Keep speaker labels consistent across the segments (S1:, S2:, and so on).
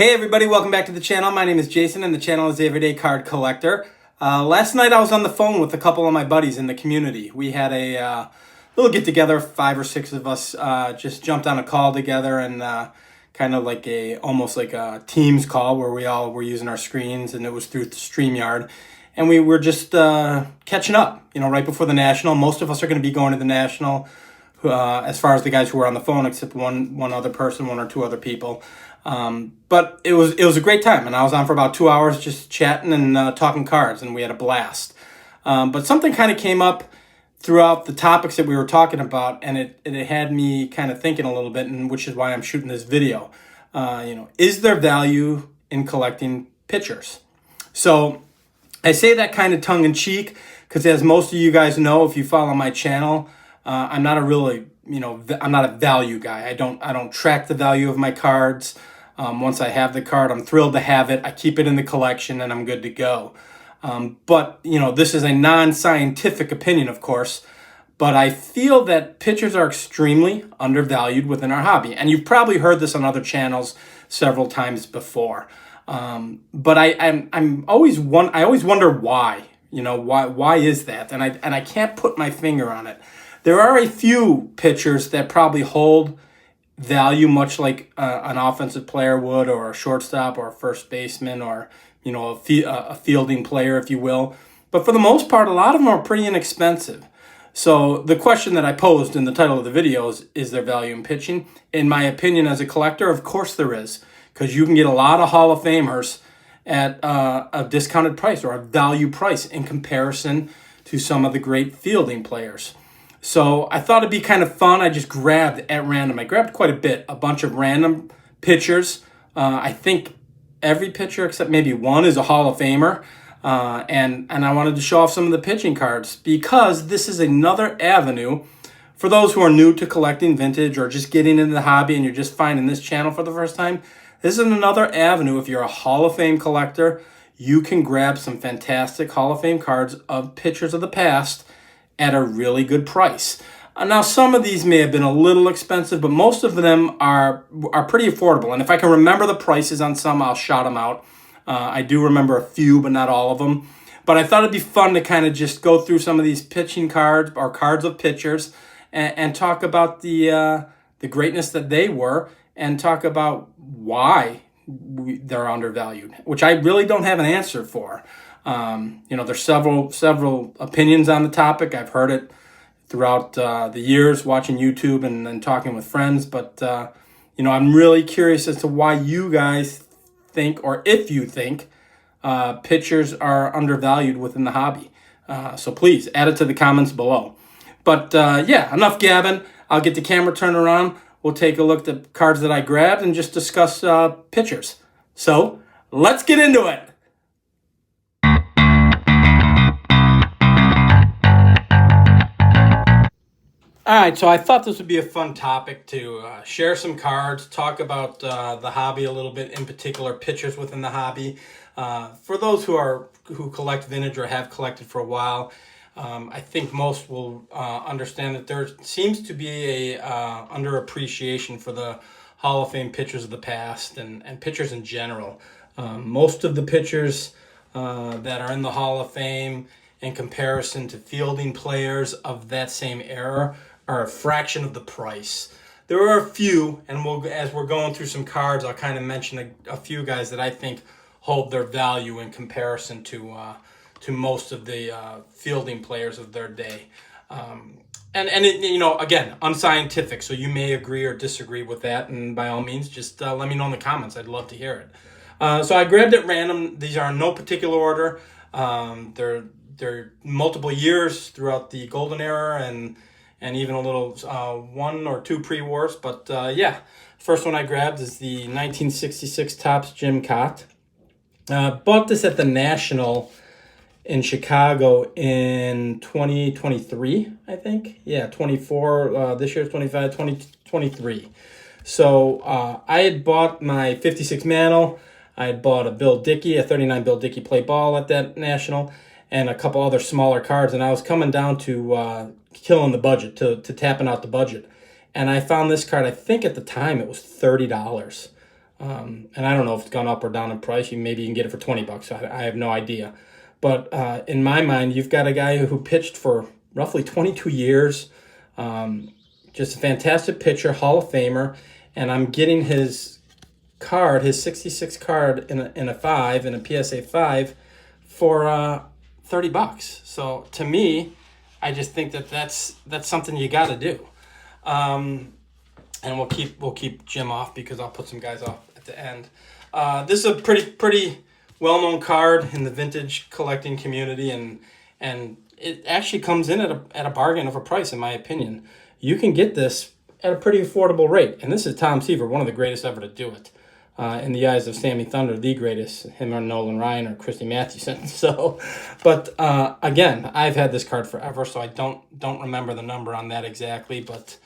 S1: Hey everybody, welcome back to the channel. My name is Jason and the channel is the Everyday Card Collector. Last night I was on the phone with a couple of my buddies in the community. We had a little get together, 5 or 6 of us just jumped on a call together and kind of like almost like a Teams call where we all were using our screens, and it was through StreamYard. And we were just catching up, right before the National. Most of us are going to be going to the National as far as the guys who were on the phone, except one other person, 1 or 2 other people. But it was a great time, and I was on for about 2 hours just chatting and talking cards, and we had a blast. But something kind of came up throughout the topics that we were talking about, and it had me kind of thinking a little bit, and which is why I'm shooting this video. Is there value in collecting pictures? So I say that kind of tongue in cheek because, as most of you guys know, if you follow my channel, I'm not a really I'm not a value guy. I don't track the value of my cards. Once I have the card, I'm thrilled to have it. I keep it in the collection and I'm good to go. But this is a non-scientific opinion, of course, but I feel that pictures are extremely undervalued within our hobby. And you've probably heard this on other channels several times before. But I always wonder why. Why is that? And I can't put my finger on it. There are a few pitchers that probably hold value, much like an offensive player would, or a shortstop, or a first baseman, or a fielding player, if you will. But for the most part, a lot of them are pretty inexpensive. So the question that I posed in the title of the video is there value in pitching? In my opinion, as a collector, of course there is, because you can get a lot of Hall of Famers at a discounted price or a value price in comparison to some of the great fielding players. So I thought it'd be kind of fun. I just grabbed at random. I grabbed quite a bunch of random pitchers. I think every pitcher except maybe one is a Hall of Famer. And I wanted to show off some of the pitching cards because this is another avenue for those who are new to collecting vintage or just getting into the hobby and you're just finding this channel for the first time. This is another avenue. If you're a Hall of Fame collector, you can grab some fantastic Hall of Fame cards of pitchers of the past at a really good price. Now, some of these may have been a little expensive, but most of them are pretty affordable. And if I can remember the prices on some, I'll shout them out. I do remember a few, but not all of them. But I thought it'd be fun to kind of just go through some of these pitching cards or cards of pitchers and talk about the greatness that they were and talk about why they're undervalued, which I really don't have an answer for. There's several opinions on the topic. I've heard it throughout the years watching YouTube and talking with friends, but I'm really curious as to why you guys think, or if you think, pitchers are undervalued within the hobby. So please add it to the comments below. But enough gabbing. I'll get the camera turned around. We'll take a look at the cards that I grabbed and just discuss pitchers. So let's get into it. All right, so I thought this would be a fun topic to share some cards, talk about the hobby a little bit, in particular pitchers within the hobby. For those who collect vintage or have collected for a while, I think most will understand that there seems to be a underappreciation for the Hall of Fame pitchers of the past and pitchers in general. Most of the pitchers that are in the Hall of Fame in comparison to fielding players of that same era are a fraction of the price. There are a few, and as we're going through some cards, I'll kind of mention a few guys that I think hold their value in comparison to most of the fielding players of their day. Again, unscientific, so you may agree or disagree with that, and by all means, just let me know in the comments. I'd love to hear it. So I grabbed at random. These are in no particular order. They're multiple years throughout the golden era and even a little 1 or 2 pre-wars. But first one I grabbed is the 1966 Topps Jim Kaat. Bought this at the National in Chicago in 2023, I think. Yeah, 24. This year's 25, 2023. So I had bought my 56 Mantle. I had bought a Bill Dickey, a 39 Bill Dickey play ball at that National, and a couple other smaller cards. And I was coming down to killing the budget, to tapping out the budget. And I found this card, I think at the time it was $30. And I don't know if it's gone up or down in price. Maybe you can get it for $20. I have no idea. But in my mind, you've got a guy who pitched for roughly 22 years. Just a fantastic pitcher, Hall of Famer. And I'm getting his card, his 66 card in a 5, in a PSA 5 for $30. So to me, I just think that's something you got to do. And we'll keep Jim off because I'll put some guys off at the end. This is a pretty well-known card in the vintage collecting community, and it actually comes in at a bargain of a price, in my opinion. You can get this at a pretty affordable rate, and this is Tom Seaver, one of the greatest ever to do it. In the eyes of Sammy Thunder, the greatest, him or Nolan Ryan or Christy Mathewson. So, but again, I've had this card forever, so I don't remember the number on that exactly, but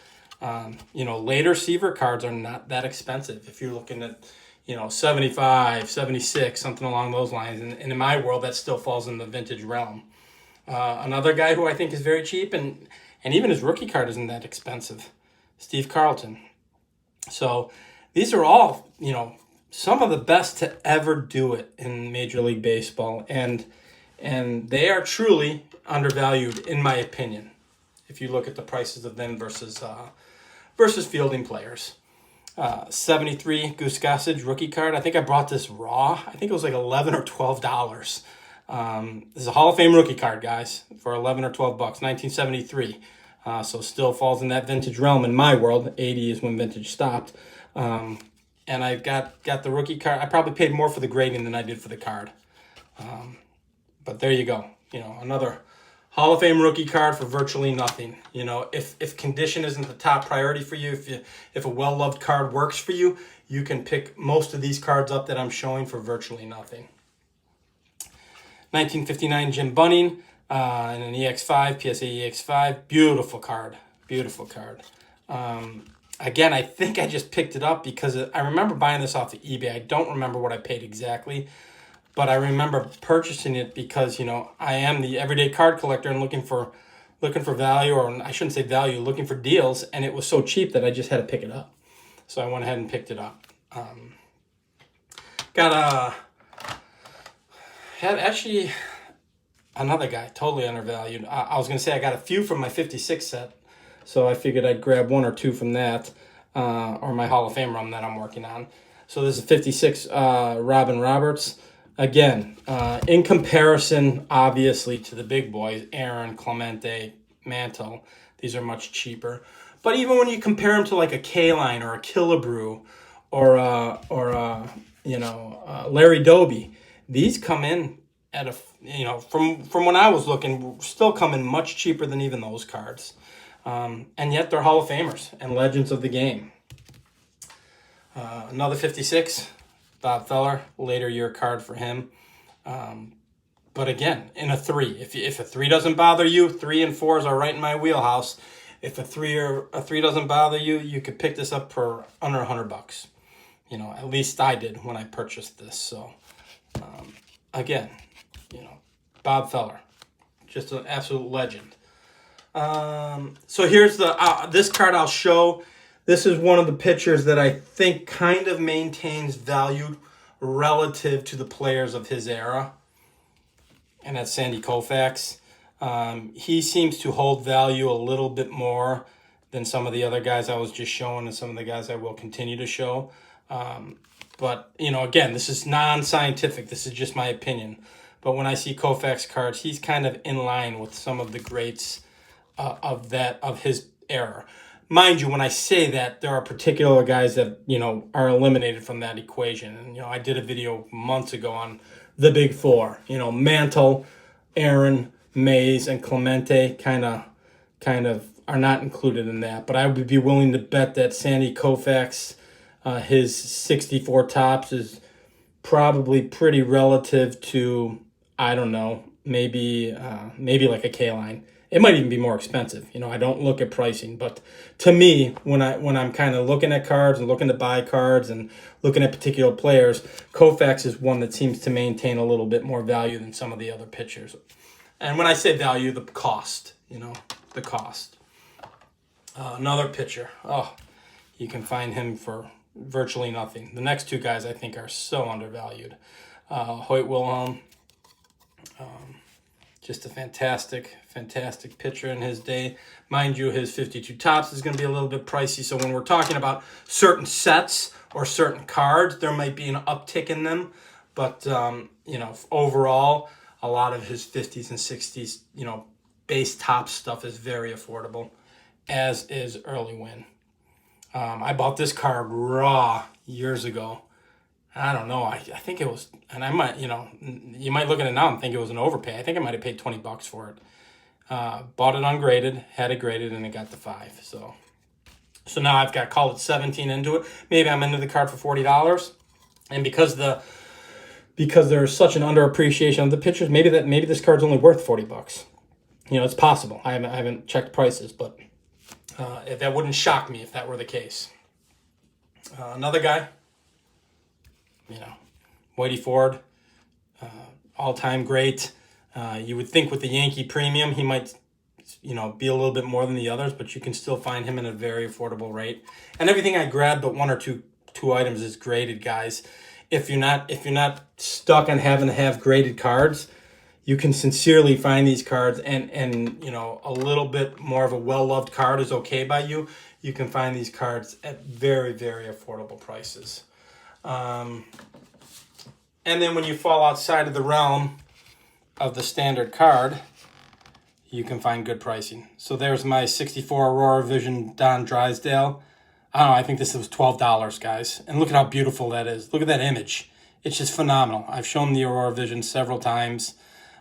S1: later Seaver cards are not that expensive. If you're looking at, 75, 76, something along those lines. And in my world, that still falls in the vintage realm. Another guy who I think is very cheap, and even his rookie card isn't that expensive, Steve Carlton. So these are all, some of the best to ever do it in Major League Baseball. And they are truly undervalued, in my opinion, if you look at the prices of them versus fielding players. 73 Goose Gossage rookie card. I think I bought this raw. I think it was like $11 or $12. This is a Hall of Fame rookie card, guys, for $11 or $12, 1973. So still falls in that vintage realm in my world. 80 is when vintage stopped. And I've got the rookie card. I probably paid more for the grading than I did for the card. But there you go. Another Hall of Fame rookie card for virtually nothing. If condition isn't the top priority for you, if a well-loved card works for you, you can pick most of these cards up that I'm showing for virtually nothing. 1959 Jim Bunning and an EX5, PSA EX5. Beautiful card. Beautiful card. Again, I think I just picked it up because I remember buying this off of eBay. I don't remember what I paid exactly, but I remember purchasing it because, I am the everyday card collector and looking for value, or I shouldn't say value, looking for deals, and it was so cheap that I just had to pick it up. So I went ahead and picked it up. Had actually another guy, totally undervalued. I was going to say I got a few from my 56 set, so I figured I'd grab one or two from that, or my Hall of Fame run that I'm working on. So this is 56 Robin Roberts. Again, in comparison, obviously, to the big boys, Aaron, Clemente, Mantle, these are much cheaper. But even when you compare them to like a K-Line or a Killebrew or Larry Doby, these come in at from when I was looking, still come in much cheaper than even those cards. And yet they're Hall of Famers and legends of the game. Another 56. Bob Feller, later year card for him. But again, in a 3. If a 3 doesn't bother you, 3 and 4s are right in my wheelhouse. If a 3 doesn't bother you, you could pick this up for under $100. At least I did when I purchased this. So again, Bob Feller, just an absolute legend. So here's this card I'll show. This is one of the pitchers that I think kind of maintains value relative to the players of his era, and that's Sandy Kofax. He seems to hold value a little bit more than some of the other guys I was just showing and some of the guys I will continue to show. But, again, this is non-scientific. This is just my opinion. But when I see Kofax cards, he's kind of in line with some of the greats of his era. Mind you, when I say that, there are particular guys that, are eliminated from that equation. And, I did a video months ago on the big four, Mantle, Aaron, Mays, and Clemente kind of are not included in that. But I would be willing to bet that Sandy Kofax, his 64 tops is probably pretty relative to, I don't know, maybe like a K-Line. It might even be more expensive. I don't look at pricing, but to me, when I'm kind of looking at cards and looking to buy cards and looking at particular players, Kofax is one that seems to maintain a little bit more value than some of the other pitchers. And when I say value, the cost, the cost. Another pitcher. You can find him for virtually nothing. The next two guys I think are so undervalued. Hoyt Wilhelm, just a fantastic pitcher in his day. Mind you, his 52 tops is going to be a little bit pricey. So when we're talking about certain sets or certain cards, there might be an uptick in them. But, overall, a lot of his 50s and 60s, base top stuff is very affordable, as is Early Win. I bought this card raw years ago. I don't know. I think it was, and I might, you might look at it now and think it was an overpay. I think I might have paid $20 for it. Bought it ungraded, had it graded, and it got the 5. So now I've got, call it 17 into it. Maybe I'm into the card for $40, and because there's such an underappreciation of the pitchers, maybe this card's only worth $40. It's possible. I haven't checked prices, but if that wouldn't shock me if that were the case. Another guy, Whitey Ford, all-time great. You would think with the Yankee premium, he might, be a little bit more than the others, but you can still find him in a very affordable rate. And everything I grabbed, but one or two items is graded, guys. If you're not stuck on having to have graded cards, you can sincerely find these cards, and a little bit more of a well-loved card is okay by you. You can find these cards at very, very affordable prices. And then when you fall outside of the realm of the standard card, you can find good pricing. So there's my 64 Aurora Vision Don Drysdale. I don't know, I think this was $12, guys. And look at how beautiful that is. Look at that image. It's just phenomenal. I've shown the Aurora Vision several times.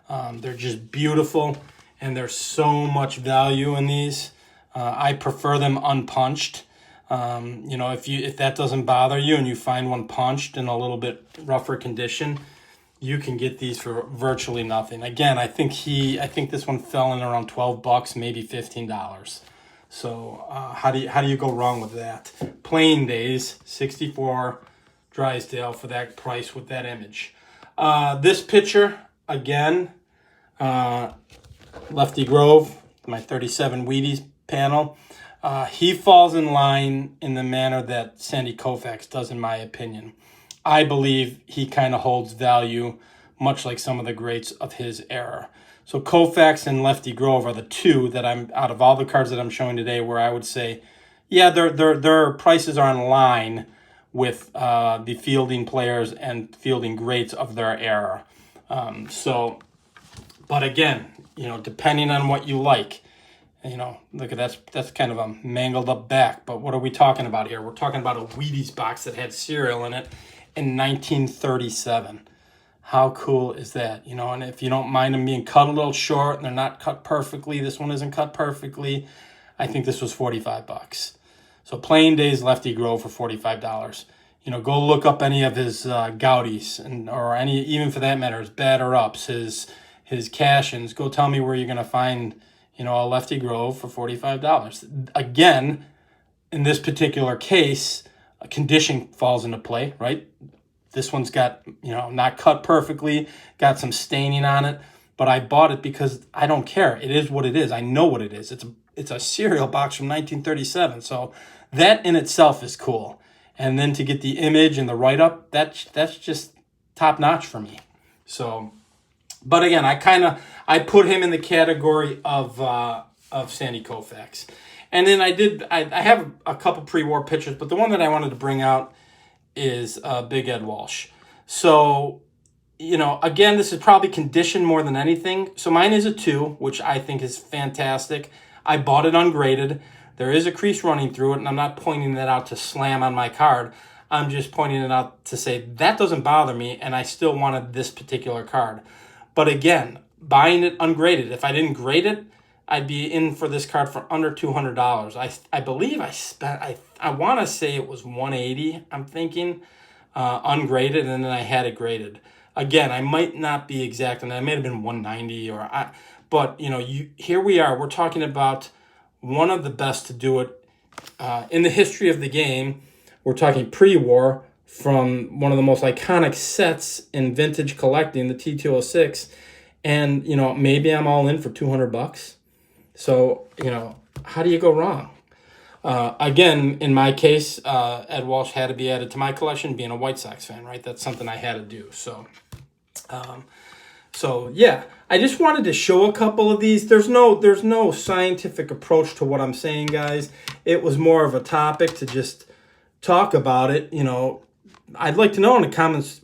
S1: They're just beautiful, and there's so much value in these. I prefer them unpunched. If that doesn't bother you and you find one punched in a little bit rougher condition, you can get these for virtually nothing. Again, I think this one fell in around $12, maybe $15. So how do you go wrong with that? Plain Days 64 Drysdale for that price with that image. This picture again, Lefty Grove, my 37 Wheaties panel. He falls in line in the manner that Sandy Kofax does, in my opinion. I believe he kind of holds value, much like some of the greats of his era. So Kofax and Lefty Grove are the two that I'm, out of all the cards that I'm showing today, where I would say, yeah, their prices are in line with the fielding players and fielding greats of their era. But again, depending on what you like. Look at that's kind of a mangled up back, but what are we talking about here? We're talking about a Wheaties box that had cereal in it in 1937. How cool is that? And if you don't mind them being cut a little short and they're not cut perfectly, this one isn't cut perfectly, I think this was $45. So Plain Days Lefty Grove for $45. Go look up any of his Gaudies, or any, even for that matter, his batter ups, his cash-ins. Go tell me where you're going to find a Lefty Grove for $45. Again, in this particular case, a condition falls into play, right? This one's got, not cut perfectly, got some staining on it, but I bought it because I don't care. It is what it is. I know what it is. It's a cereal box from 1937. So that in itself is cool. And then to get the image and the write-up, that's just top-notch for me. So, but again, I put him in the category of Sandy Koufax. And then I have a couple pre-war pictures, but the one that I wanted to bring out is Big Ed Walsh. So, again, this is probably conditioned more than anything. So mine is a 2, which I think is fantastic. I bought it ungraded. There is a crease running through it, and I'm not pointing that out to slam on my card. I'm just pointing it out to say that doesn't bother me, and I still wanted this particular card. But again, buying it ungraded, if I didn't grade it, I'd be in for this card for under $200. I believe I spent, I want to say it was $180, I'm thinking, ungraded, and then I had it graded. Again, I might not be exact, and I may have been $190, but here we are. We're talking about one of the best to do it in the history of the game. We're talking pre-war, from one of the most iconic sets in vintage collecting, the T206, and maybe I'm all in for $200. So how do you go wrong? Again, in my case, Ed Walsh had to be added to my collection, being a White Sox fan, right? That's something I had to do. So yeah, I just wanted to show a couple of these. There's no scientific approach to what I'm saying, guys. It was more of a topic to just talk about it. I'd like to know in the comments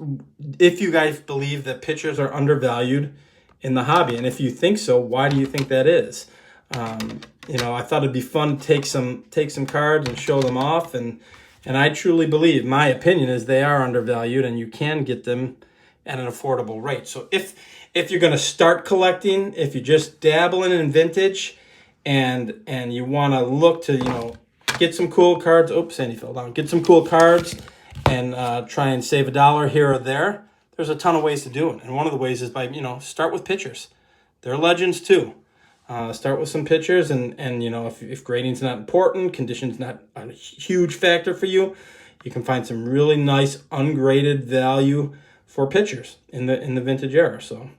S1: if you guys believe that pitchers are undervalued in the hobby, and if you think so, why do you think that is? I thought it'd be fun to take some cards and show them off, and I truly believe, my opinion is, they are undervalued, and you can get them at an affordable rate. So if you're going to start collecting, if you're just dabbling in vintage, and you want to look to get some cool cards. Oops, Sandy fell down. Get some cool cards and try and save $1 here or there. There's a ton of ways to do it, and one of the ways is by start with pitchers. They're legends too. Start with some pitchers, and if grading's not important, condition's not a huge factor for you, you can find some really nice ungraded value for pitchers in the vintage era. So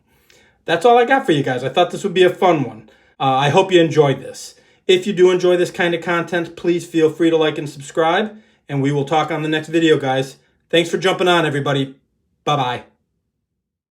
S1: that's all I got for you guys. I thought this would be a fun one. I hope you enjoyed this. If you do enjoy this kind of content, please feel free to like and subscribe, and we will talk on the next video, guys. Thanks for jumping on, everybody. Bye-bye.